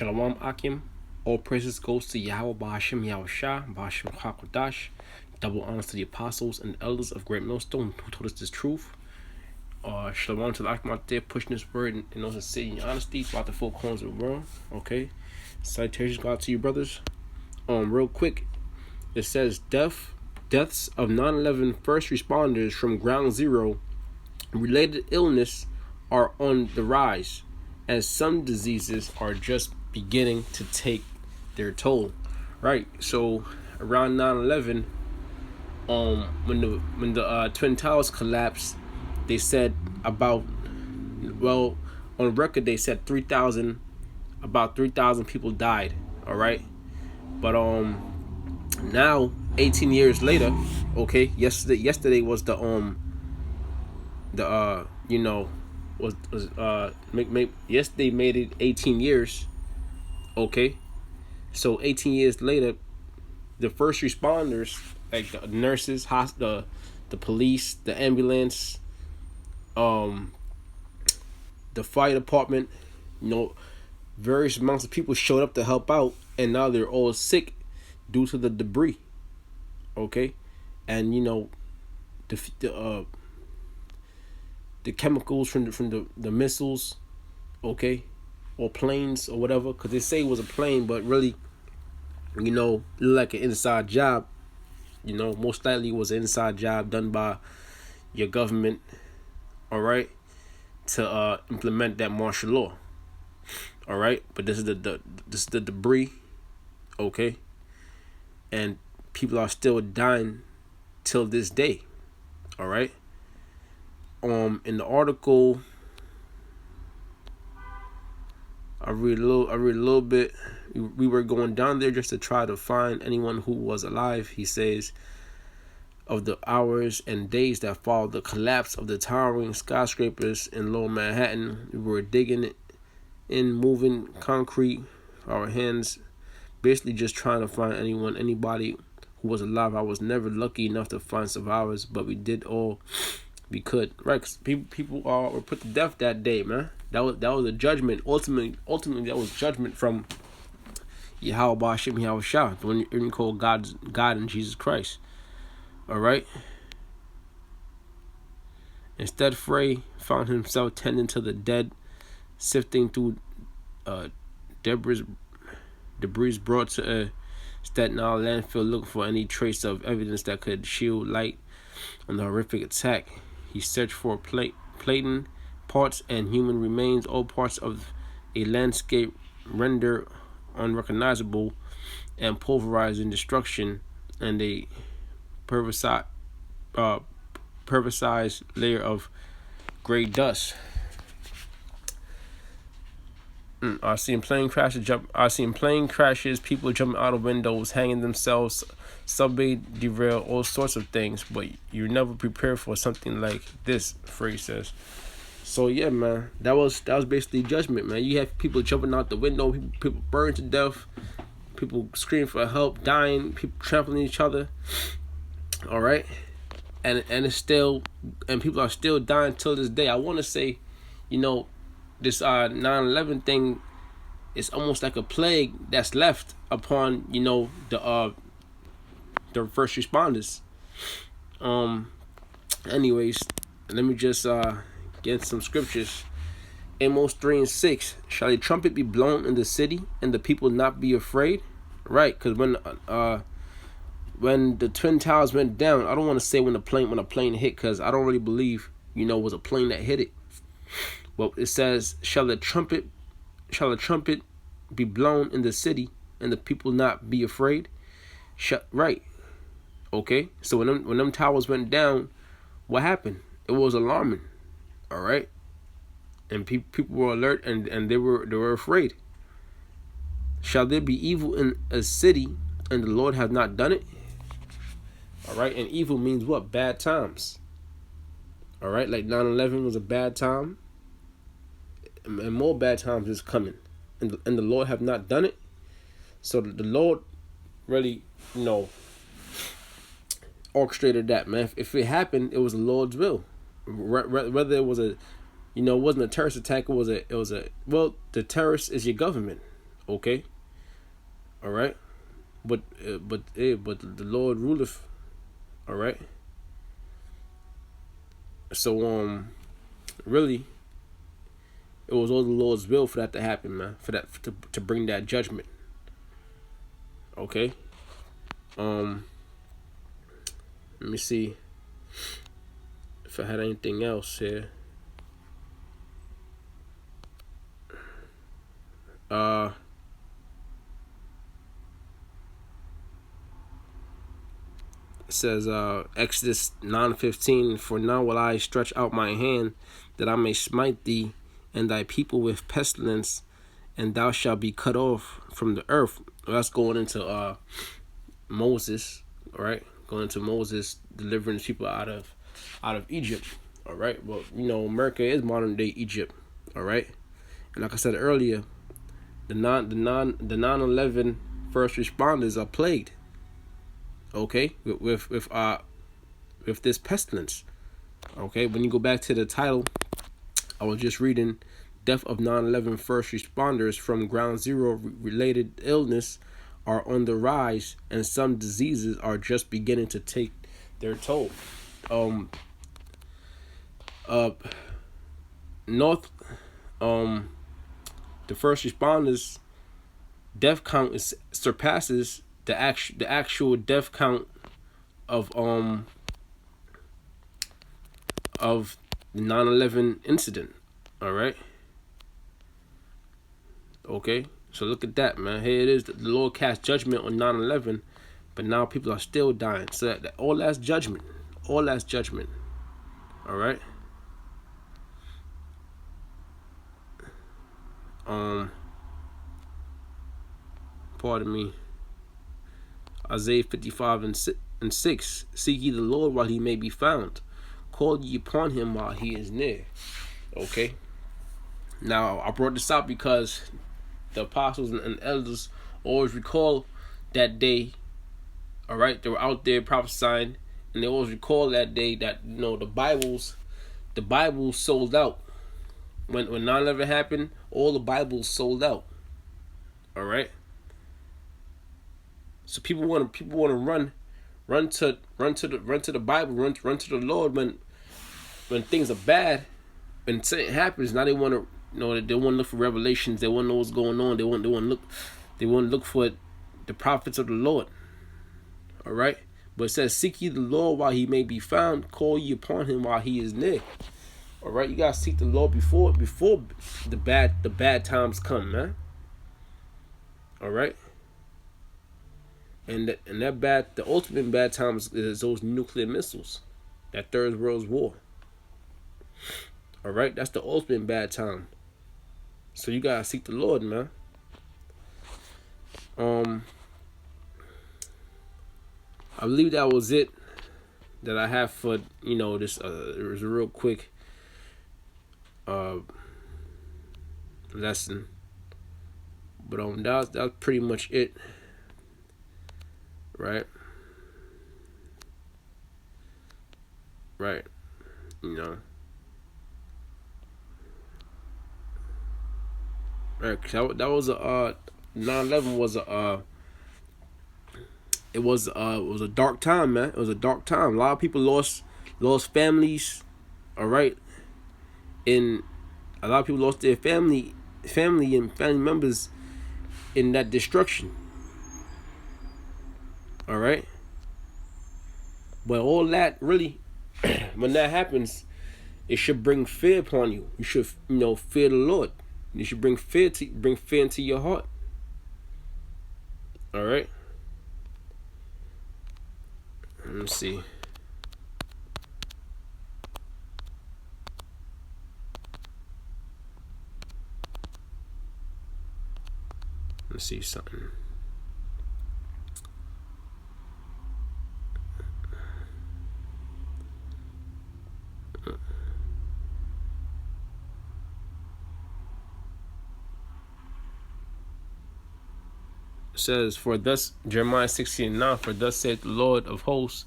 Shalom Akim. All praises goes to Yahweh Bahashim Yahushua, Bahashim Hakodash. Double honors to the apostles and elders of Great Millstone who told us this truth. Shalom to the Akim out there pushing this word in all sincerity and honesty throughout the four corners of the world. Okay. Salutations go out to you, brothers. Real quick, it says deaths of 9/11 first responders from Ground Zero related illness are on the rise, as some diseases are just beginning to take their toll. Right. So around 9/11, when the Twin Towers collapsed, they said on record they said about 3,000 people died. All right. But now 18 years later, okay, yesterday was yesterday made it 18 years. Okay. So 18 years later, the first responders, like the nurses, the police, the ambulance, the fire department, various amounts of people showed up to help out, and now they're all sick due to the debris. Okay, and the chemicals from the missiles, okay, or planes or whatever, because they say it was a plane, but really, looked like an inside job. Most likely it was an inside job done by your government, all right, to implement that martial law. All right, but this is the debris, okay, and people are still dying till this day. All right. In the article, I read a little bit. We were going down there just to try to find anyone who was alive. He says, of the hours and days that followed the collapse of the towering skyscrapers in Lower Manhattan, we were digging in, moving concrete, our hands, basically just trying to find anybody who was alive. I was never lucky enough to find survivors, but we did all we could. Right? 'Cause people were put to death that day, man. That was a judgment. Ultimately, that was judgment from Yahweh Bahashim Yahushua, the one you call God and Jesus Christ. All right. Instead, Frey found himself tending to the dead, sifting through debris brought to a Staten Island landfill, looking for any trace of evidence that could shield light on the horrific attack. He searched for platen parts and human remains, all parts of a landscape rendered unrecognizable and pulverized in destruction, and a pulverized layer of gray dust. I've seen plane crashes, people jumping out of windows, hanging themselves, subway derail, all sorts of things, but you're never prepared for something like this, phrase says. So yeah, man, that was basically judgment, man. You have people jumping out the window, people burned to death, people screaming for help, dying, people trampling each other. All right, and people are still dying till this day. I want to say, this 9/11 thing is almost like a plague that's left upon the first responders. Anyways, let me just get some scriptures. Amos 3:6. Shall a trumpet be blown in the city, and the people not be afraid? Right, because when the Twin Towers went down, I don't want to say when a plane hit, because I don't really believe it was a plane that hit it. Well, it says, shall a trumpet be blown in the city, and the people not be afraid? Right. Okay. So when them towers went down, what happened? It was alarming. All right. And people were alert, and they were afraid. Shall there be evil in a city, and the Lord have not done it? All right. And evil means what? Bad times. All right. Like 9/11 was a bad time. And more bad times is coming, and the Lord have not done it. So the Lord really, orchestrated that, man. If it happened, it was the Lord's will. Whether it was it wasn't a terrorist attack. Well, the terrorist is your government, Okay, all right. But the Lord ruleth. All right. So really, it was all the Lord's will for that to happen, man. For that to bring that judgment. Okay. Um. Let me see if I had anything else here. Uh. It says Exodus 9:15. For now will I stretch out my hand, that I may smite thee and thy people with pestilence, and thou shalt be cut off from the earth. Well, that's going into Moses, all right? Going into Moses delivering the people out of Egypt, all right? Well, America is modern day Egypt, all right? And like I said earlier, the 9/11 first responders are plagued, okay, with this pestilence, okay? When you go back to the title, I was just reading, death of 9/11 first responders from ground zero related illness are on the rise, and some diseases are just beginning to take their toll. North, the first responders death count surpasses the actual death count of the 9/11 incident. All right. Okay. So look at that, man. Here it is. The Lord cast judgment on 9/11, but now people are still dying. So that all that's judgment. All that's judgment. All right. Pardon me. Isaiah 55:6. Seek ye the Lord while he may be found. Call ye upon him while he is near. Okay. Now I brought this out because the apostles and elders always recall that day. All right, they were out there prophesying, and they always recall that day that the Bibles sold out. When 9/11 happened, all the Bibles sold out. All right. So people want to run to the Bible, run to the Lord when things are bad, when something happens. Now they want to they want to look for revelations. They want to know what's going on. They want to look for the prophets of the Lord. All right, but it says, "Seek ye the Lord while he may be found. Call ye upon him while he is near." All right, you gotta seek the Lord before the bad times come, man. All right. And the ultimate bad times is those nuclear missiles, that Third World War. All right, that's the ultimate bad time. So you gotta seek the Lord, man. I believe that was it that I have for this. It was a real quick lesson, but that's pretty much it. Right. Right. Right. Cause that was a 9/11 was it was a dark time, man. It was a dark time. A lot of people lost families. All right. And a lot of people lost their family and family members in that destruction. All right. But all that really, when that happens, it should bring fear upon you. You should, fear the Lord. You should bring fear into your heart. All right. Let me see. Let's see something. Says, for thus Jeremiah 16:9, for thus saith the Lord of hosts,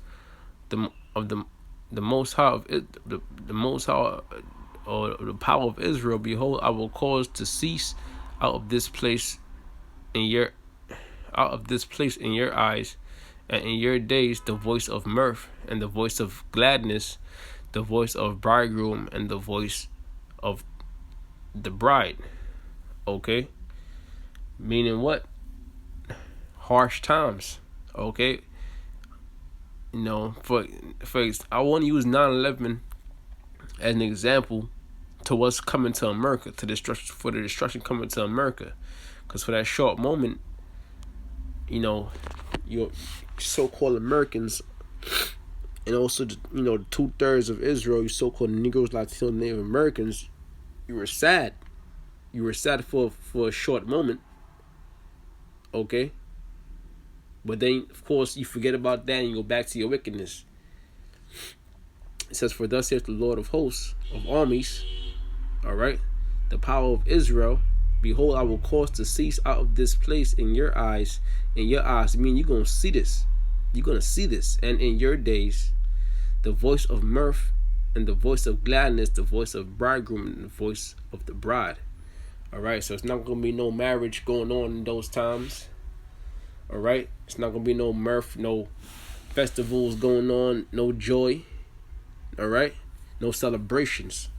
the Most High of it, the Most High, or the power of Israel, behold, I will cause to cease out of this place in your out of this place in your eyes, and in your days the voice of mirth and the voice of gladness, the voice of bridegroom and the voice of the bride. Okay? Meaning what? Harsh times. Okay? You know, for I want to use 9/11 as an example to what's coming to America, to destruction, for the destruction coming to America. Because for that short moment, you know, your so-called Americans, and also, you know, 2/3 of Israel, you so-called Negroes, Latino, Native Americans, you were sad. You were sad for a short moment, okay? But then, of course, you forget about that and you go back to your wickedness. It says, "For thus saith the Lord of hosts, of armies," all right, "the power of Israel, behold, I will cause to cease out of this place in your eyes, I mean, you're going to see this. You're going to see this. And in your days, the voice of mirth and the voice of gladness, the voice of bridegroom and the voice of the bride." All right, so it's not going to be no marriage going on in those times. All right, it's not going to be no mirth, no festivals going on, no joy. All right, no celebrations.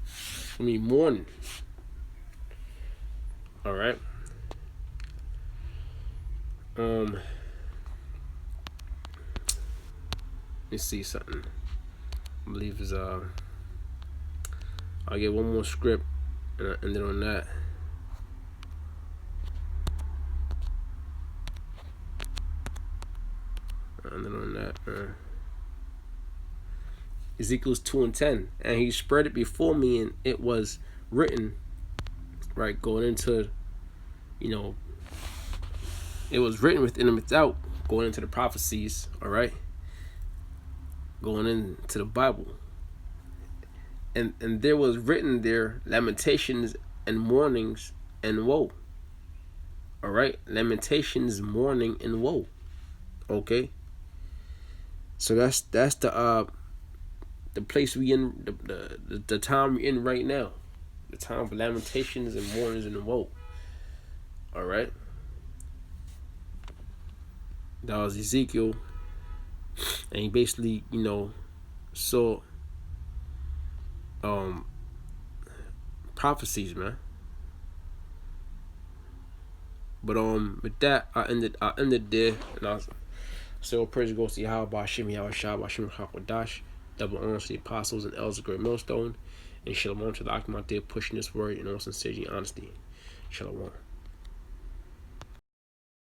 I mean, mourning. All right. Let me see something. I believe is I'll get one more script and then on that. And then on that, Ezekiel's 2:10, "And he spread it before me, and it was written," right, going into, you know, it was written within and without, going into the prophecies, all right, going into the Bible. And there was written there lamentations and mournings and woe. All right, lamentations, mourning, and woe. Okay. So that's the place we in, the time we're in right now, the time of lamentations and mournings and woe. All right. That was Ezekiel, and he basically, you know, saw prophecies, man. But with that, I ended there, and I say, "All praise goes to Yahweh, Bashim, Yahweh Shah, Bashim Hakwadash, double honor to the apostles and elders of Great Millstone, and shalom to the Akhmat there pushing this word in all sincerity and honesty. Shalom."